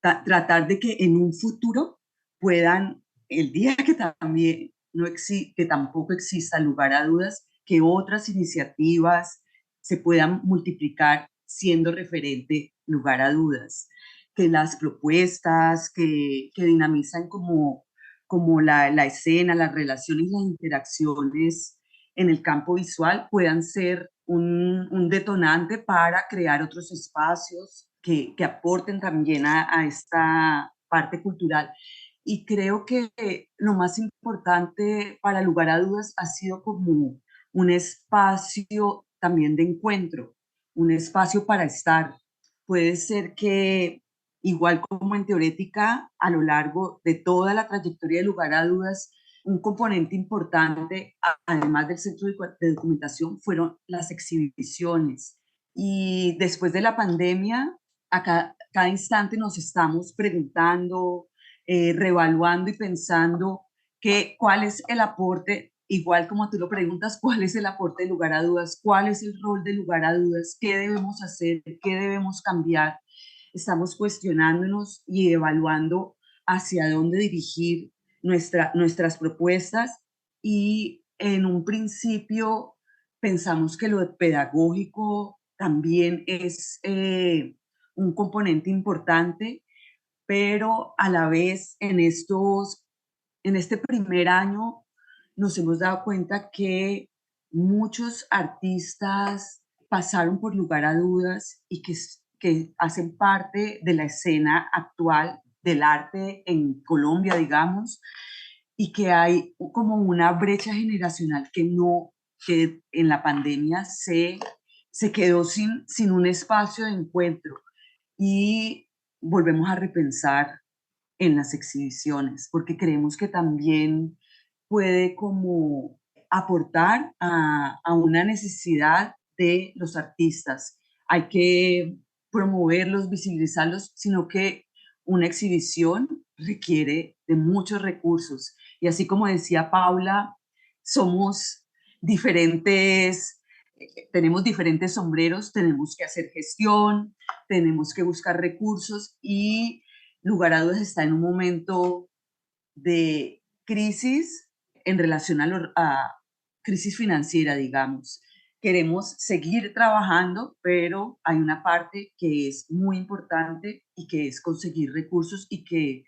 tratar de que en un futuro puedan, el día que también que tampoco exista lugar a dudas, que otras iniciativas se puedan multiplicar siendo referente lugar a dudas, que las propuestas que dinamizan como la escena, las relaciones, las interacciones en el campo visual puedan ser un detonante para crear otros espacios que aporten también a esta parte cultural. Y creo que lo más importante para lugar a dudas ha sido como un espacio también de encuentro, un espacio para estar. Puede ser que, igual como en Teorética, a lo largo de toda la trayectoria de lugar a dudas, un componente importante, además del centro de documentación, fueron las exhibiciones. Y después de la pandemia, cada instante nos estamos preguntando, reevaluando y pensando cuál es el aporte, igual como tú lo preguntas, cuál es el aporte de lugar a dudas, cuál es el rol de lugar a dudas, qué debemos hacer, qué debemos cambiar. Estamos cuestionándonos y evaluando hacia dónde dirigir nuestras propuestas, y en un principio pensamos que lo pedagógico también es un componente importante, pero a la vez en este primer año nos hemos dado cuenta que muchos artistas pasaron por lugar a dudas y que hacen parte de la escena actual del arte en Colombia, digamos, y que hay como una brecha generacional que en la pandemia se quedó sin un espacio de encuentro, y volvemos a repensar en las exhibiciones, porque creemos que también puede como aportar a una necesidad de los artistas. Hay que promoverlos, visibilizarlos, sino que una exhibición requiere de muchos recursos. Y así como decía Paula, somos diferentes, tenemos diferentes sombreros, tenemos que hacer gestión, tenemos que buscar recursos, y lugar a dudas está en un momento de crisis en relación a crisis financiera, digamos. queremos seguir trabajando, pero hay una parte que es muy importante y que es conseguir recursos y que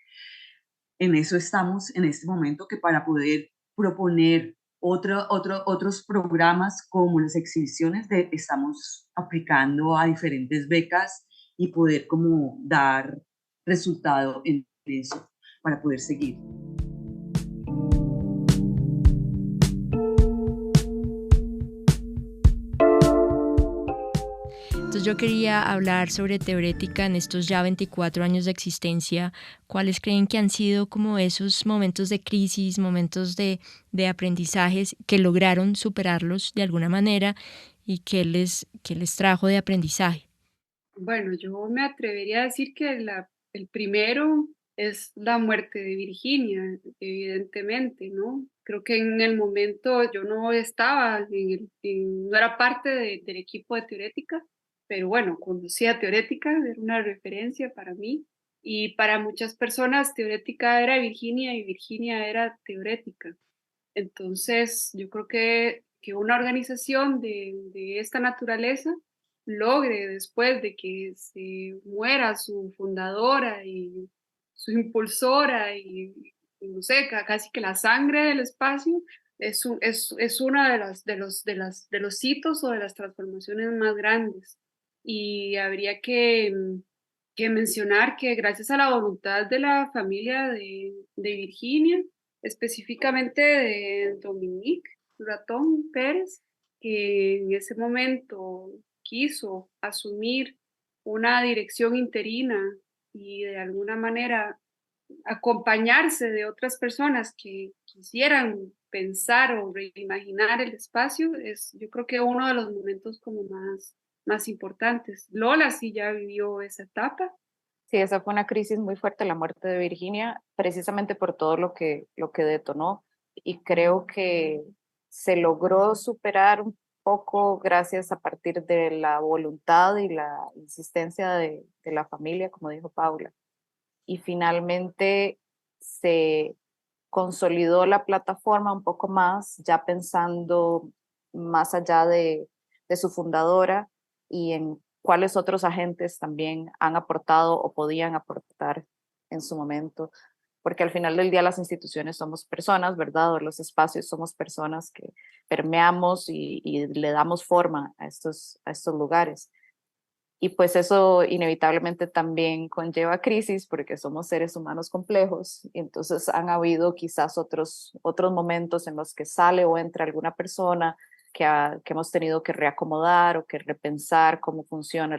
en eso estamos en este momento, que para poder proponer otros programas como las exhibiciones, estamos aplicando a diferentes becas y poder como dar resultado en eso para poder seguir. Entonces yo quería hablar sobre Teorética en estos ya 24 años de existencia. ¿Cuáles creen que han sido como esos momentos de crisis, momentos de aprendizajes que lograron superarlos de alguna manera y qué les trajo de aprendizaje? Bueno, yo me atrevería a decir que el primero es la muerte de Virginia, evidentemente, ¿no? Creo que en el momento yo no estaba, no era parte del equipo de Teorética, pero bueno, conocía Teorética, era una referencia para mí. Y para muchas personas Teorética era Virginia y Virginia era Teorética. Entonces, yo creo que una organización de esta naturaleza logre, después de que se muera su fundadora y su impulsora y no sé, casi que la sangre del espacio, es una de los hitos o de las transformaciones más grandes. Y habría que mencionar que gracias a la voluntad de la familia de Virginia, específicamente de Dominique Ratón Pérez, que en ese momento quiso asumir una dirección interina y de alguna manera acompañarse de otras personas que quisieran pensar o reimaginar el espacio, es yo creo que uno de los momentos como más importantes. Lola sí ya vivió esa etapa. Sí, esa fue una crisis muy fuerte, la muerte de Virginia, precisamente por todo lo que detonó. Y creo que se logró superar un poco gracias a partir de la voluntad y la insistencia de la familia, como dijo Paula. Y finalmente se consolidó la plataforma un poco más, ya pensando más allá de su fundadora y en cuáles otros agentes también han aportado o podían aportar en su momento, porque al final del día las instituciones somos personas, ¿verdad? O los espacios somos personas que permeamos y le damos forma a estos lugares. Y pues eso inevitablemente también conlleva crisis porque somos seres humanos complejos. Y entonces han habido quizás otros momentos en los que sale o entra alguna persona que hemos tenido que reacomodar o que repensar cómo funciona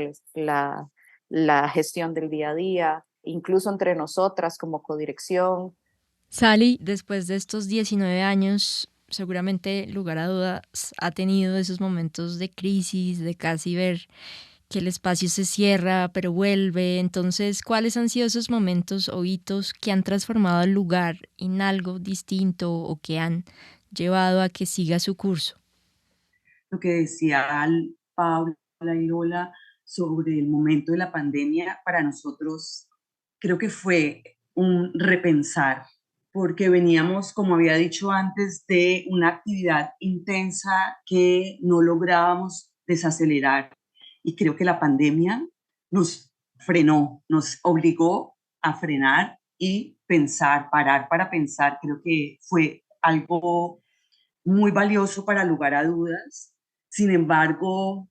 la gestión del día a día, incluso entre nosotras como codirección. Sally, después de estos 19 años, seguramente, lugar a dudas, ha tenido esos momentos de crisis, de casi ver que el espacio se cierra, pero vuelve. Entonces, ¿cuáles han sido esos momentos o hitos que han transformado el lugar en algo distinto o que han llevado a que siga su curso? Lo que decía Paula y Lola sobre el momento de la pandemia, para nosotros creo que fue un repensar, porque veníamos, como había dicho antes, de una actividad intensa que no lográbamos desacelerar. Y creo que la pandemia nos frenó, nos obligó a frenar y pensar, parar para pensar. Creo que fue algo muy valioso para lugar a dudas. Sin embargo,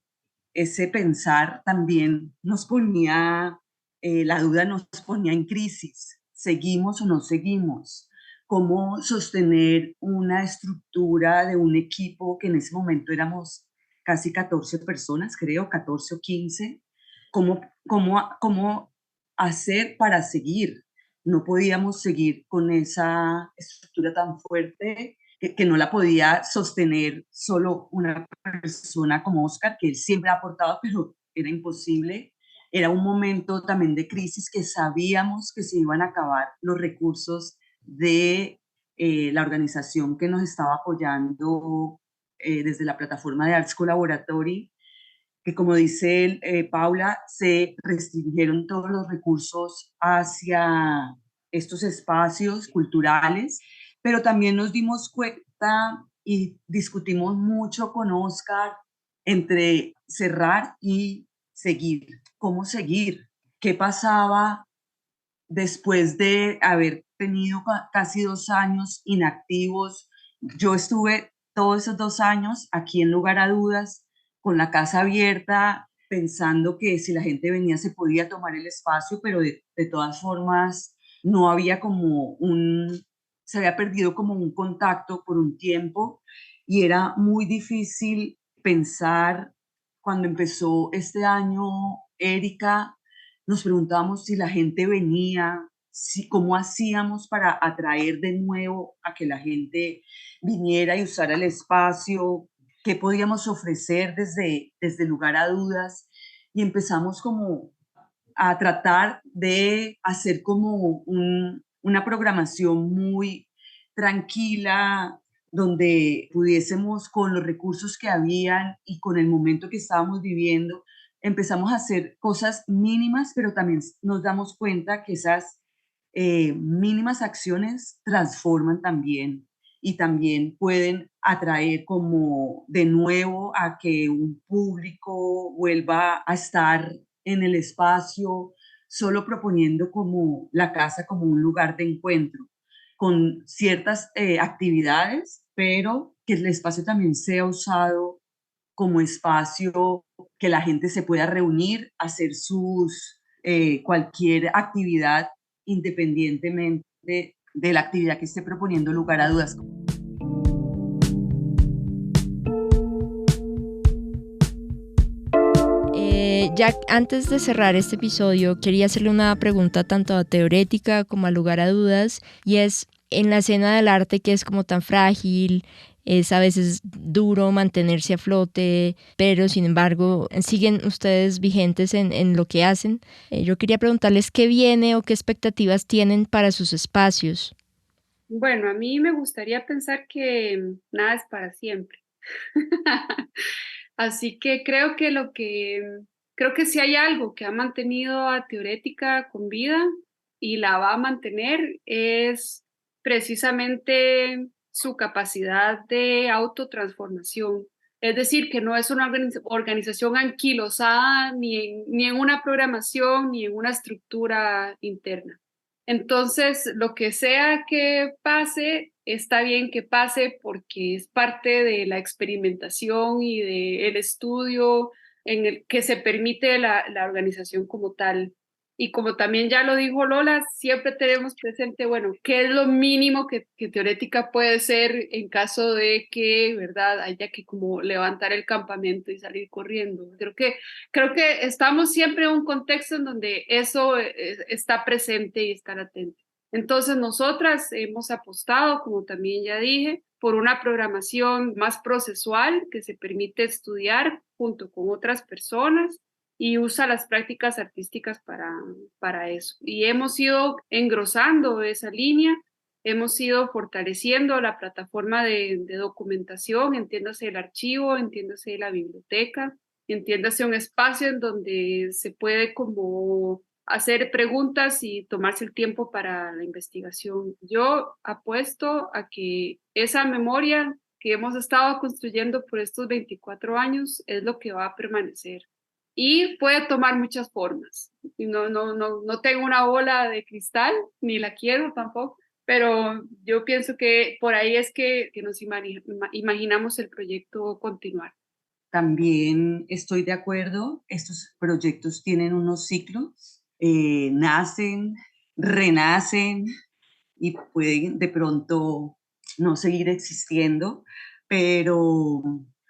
ese pensar también nos ponía, la duda nos ponía en crisis. ¿Seguimos o no seguimos? ¿Cómo sostener una estructura de un equipo que en ese momento éramos casi 14 personas, creo, 14 o 15? ¿Cómo hacer para seguir? No podíamos seguir con esa estructura tan fuerte que no la podía sostener solo una persona como Oscar, que él siempre ha aportado, pero era imposible. Era un momento también de crisis que sabíamos que se iban a acabar los recursos de la organización que nos estaba apoyando desde la plataforma de Arts Collaboratory, que como dice Paula, se restringieron todos los recursos hacia estos espacios culturales, pero también nos dimos cuenta y discutimos mucho con Oscar entre cerrar y seguir. ¿Cómo seguir? ¿Qué pasaba después de haber tenido casi 2 años inactivos? Yo estuve todos esos 2 años aquí en Lugar a Dudas, con la casa abierta, pensando que si la gente venía se podía tomar el espacio, pero de todas formas no había como se había perdido como un contacto por un tiempo y era muy difícil pensar cuando empezó este año, Erika, nos preguntábamos si la gente venía, si, cómo hacíamos para atraer de nuevo a que la gente viniera y usara el espacio, qué podíamos ofrecer desde Lugar a Dudas. Y empezamos como a tratar de hacer como una programación muy tranquila, donde pudiésemos con los recursos que habían y con el momento que estábamos viviendo, empezamos a hacer cosas mínimas, pero también nos damos cuenta que esas mínimas acciones transforman también y también pueden atraer como de nuevo a que un público vuelva a estar en el espacio, solo proponiendo como la casa como un lugar de encuentro, con ciertas actividades, pero que el espacio también sea usado como espacio que la gente se pueda reunir, hacer cualquier actividad independientemente de la actividad que esté proponiendo Lugar a Dudas. Ya antes de cerrar este episodio, quería hacerle una pregunta tanto a teorética como a Lugar a Dudas, y es, en la escena del arte que es como tan frágil, es a veces duro mantenerse a flote, pero sin embargo siguen ustedes vigentes en lo que hacen. Yo quería preguntarles qué viene o qué expectativas tienen para sus espacios. Bueno, a mí me gustaría pensar que nada es para siempre. Así que creo que si hay algo que ha mantenido a Teorética con vida y la va a mantener es precisamente su capacidad de autotransformación. Es decir, que no es una organización anquilosada ni en una programación ni en una estructura interna. Entonces, lo que sea que pase, está bien que pase porque es parte de la experimentación y del estudio en el que se permite la organización como tal. Y como también ya lo dijo Lola, siempre tenemos presente, bueno, qué es lo mínimo que Teorética puede ser en caso de que, ¿verdad?, haya que como levantar el campamento y salir corriendo. Creo que estamos siempre en un contexto en donde eso está presente y está latente. Entonces, nosotras hemos apostado, como también ya dije, por una programación más procesual que se permite estudiar junto con otras personas y usa las prácticas artísticas para eso. Y hemos ido engrosando esa línea, hemos ido fortaleciendo la plataforma de documentación, entiéndase el archivo, entiéndase la biblioteca, entiéndase un espacio en donde se puede como hacer preguntas y tomarse el tiempo para la investigación. Yo apuesto a que esa memoria que hemos estado construyendo por estos 24 años es lo que va a permanecer. Y puede tomar muchas formas. No tengo una bola de cristal, ni la quiero tampoco, pero yo pienso que por ahí es que nos imaginamos el proyecto continuar. También estoy de acuerdo, estos proyectos tienen unos ciclos, nacen, renacen y pueden de pronto no seguir existiendo, pero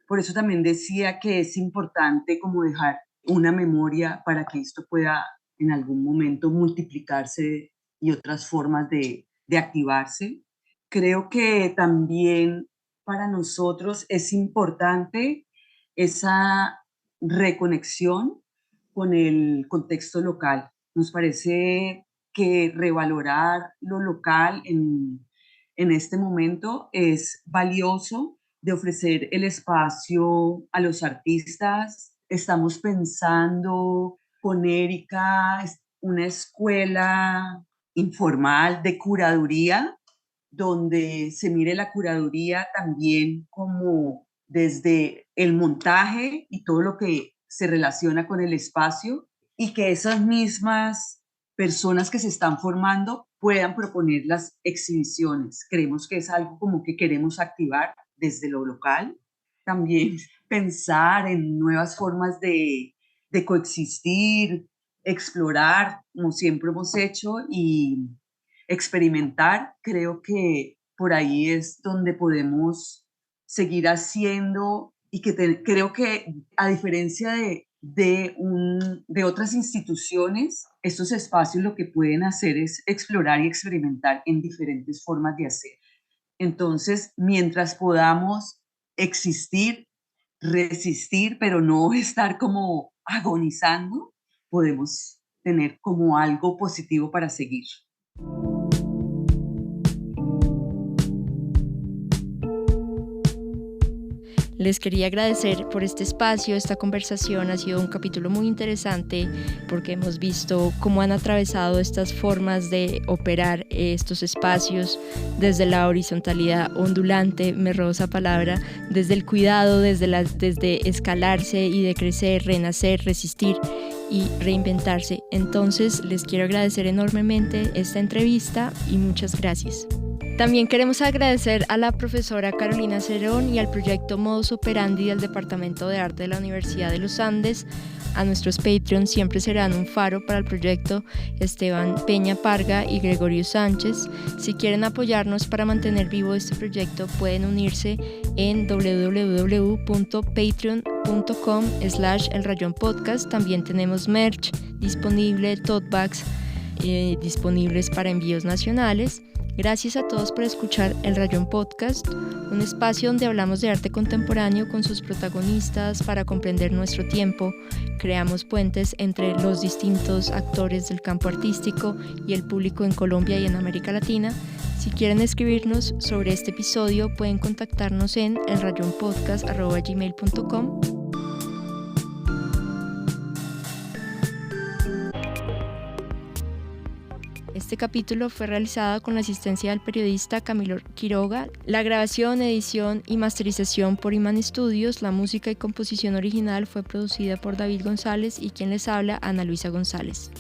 por eso también decía que es importante como dejar una memoria para que esto pueda en algún momento multiplicarse y otras formas de activarse. Creo que también para nosotros es importante esa reconexión con el contexto local. Nos parece que revalorar lo local en este momento es valioso, de ofrecer el espacio a los artistas. Estamos pensando con Erika una escuela informal de curaduría, donde se mire la curaduría también como desde el montaje y todo lo que se relaciona con el espacio, y que esas mismas personas que se están formando puedan proponer las exhibiciones. Creemos que es algo como que queremos activar desde lo local. También pensar en nuevas formas de coexistir, explorar, como siempre hemos hecho, y experimentar. Creo que por ahí es donde podemos seguir haciendo, y que creo que, a diferencia de otras instituciones, estos espacios lo que pueden hacer es explorar y experimentar en diferentes formas de hacer. Entonces, mientras podamos existir, resistir, pero no estar como agonizando, podemos tener como algo positivo para seguir. Les quería agradecer por este espacio. Esta conversación ha sido un capítulo muy interesante porque hemos visto cómo han atravesado estas formas de operar estos espacios desde la horizontalidad ondulante, me robo esa palabra, desde el cuidado, desde escalarse y de crecer, renacer, resistir y reinventarse. Entonces les quiero agradecer enormemente esta entrevista y muchas gracias. También queremos agradecer a la profesora Carolina Cerón y al proyecto Modus Operandi del Departamento de Arte de la Universidad de los Andes. A nuestros Patreons siempre serán un faro para el proyecto: Esteban Peña Parga y Gregorio Sánchez. Si quieren apoyarnos para mantener vivo este proyecto, pueden unirse en www.patreon.com/elrayonpodcast. También tenemos merch disponible, tote bags disponibles para envíos nacionales. Gracias a todos por escuchar El Rayón Podcast, un espacio donde hablamos de arte contemporáneo con sus protagonistas para comprender nuestro tiempo. Creamos puentes entre los distintos actores del campo artístico y el público en Colombia y en América Latina. Si quieren escribirnos sobre este episodio, pueden contactarnos en elrayonpodcast@gmail.com. Este capítulo fue realizado con la asistencia del periodista Camilo Quiroga. La grabación, edición y masterización por Iman Studios. La música y composición original fue producida por David González y quien les habla, Ana Luisa González.